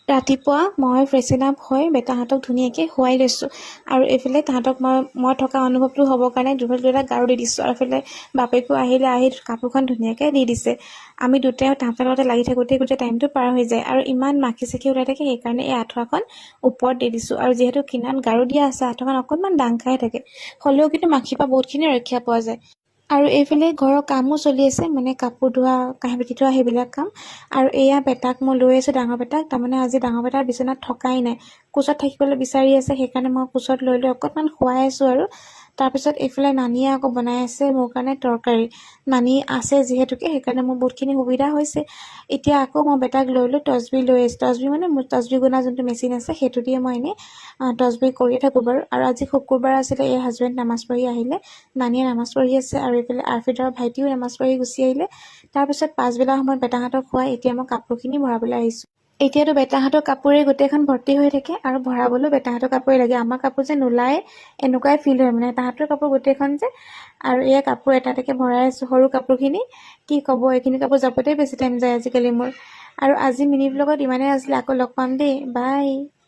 ৰাতিপুৱা মই freshener up হৈ বেটাহঁতক ধুনীয়াকৈ শুৱাই লৈছোঁ আৰু এইফালে তাহাঁতক মই থকা অনুভৱটো হ'বৰ কাৰণে দুটা গাৰু দি দিছোঁ আৰু এইফালে বাপেকো আহি কাপোৰখন ধুনীয়াকৈ দি দিছে। আমি দুটাই তাহাঁতৰ লগতে লাগি থাকোঁতে গোটেই টাইমটো পাৰ হৈ যায় আৰু ইমান মাখি চাখি ওলাই থাকে, সেইকাৰণে এই আঁঠুৱাখন ওপৰত দি দিছোঁ। আৰু যিহেতু কিনাৰত গাৰু দিয়া আছে, আঁঠুৱাখন অকণমান দাং খাই থাকে, হ'লেও কিন্তু মাখিৰ পৰা বহুতখিনি ৰক্ষা পোৱা যায়। আৰু এইফালে ঘৰৰ কামো চলি আছে, মানে কাপোৰ ধোৱা, কাঁহী বাতি ধোৱা, সেইবিলাক কাম। আৰু এয়া বেটাক মই লৈ আছোঁ, ডাঙৰ বেটাক। তাৰমানে আজি ডাঙৰ বেটাৰ বিচনাত থকাই নাই, কোচত থাকিবলৈ বিচাৰি আছে, সেইকাৰণে মই কোচত লৈ অকণমান শুৱাই আছোঁ। আৰু তাৰপিছত এইফালে নানীয়ে আকৌ বনাই আছে মোৰ কাৰণে তৰকাৰী। নানী আছে যিহেতুকে, সেইকাৰণে মোৰ বহুতখিনি সুবিধা হৈছে। এতিয়া আকৌ মই বেটাক লৈ তছবি লৈ আছোঁ। তছবি মানে মোৰ তছবি গুণা যোনটো মেচিন আছে, সেইটো দিয়ে মই এনেই তছবি কৰিয়ে থাকোঁ বাৰু। আৰু আজি শুকুৰবাৰ আছিলে, এই হাজবেণ্ড নামাজ পঢ়ি আহিলে, নানীয়ে নামাজ পঢ়ি আছে, আৰু এইফালে আৰফিদৰ ভাইটিও নামাজ পঢ়ি গুচি আহিলে। তাৰপিছত পাছবেলা সময়ত বেটাহঁতক খুৱাই এতিয়া মই কাপোৰখিনি ভৰাবলৈ আহিছোঁ। এতিয়াতো বেটাহঁতৰ কাপোৰে গোটেইখন ভৰ্তি হৈ থাকে, আৰু ভৰাবলৈও বেটাহঁতৰ কাপোৰে লাগে। আমাৰ কাপোৰ যে নোলায় এনেকুৱাই ফিল হয়, মানে তাহাঁতৰ কাপোৰ গোটেইখন যে। আৰু এয়া কাপোৰ এটা এটাকৈ ভৰাই আছোঁ, সৰু কাপোৰখিনি। কি ক'ব, এইখিনি কাপোৰ যাবতেই বেছি টাইম যায় আজিকালি মোৰ। আৰু আজি মিনি ব্লগত ইমানেই আছিলে, আকৌ লগ পাম দেই, বাই।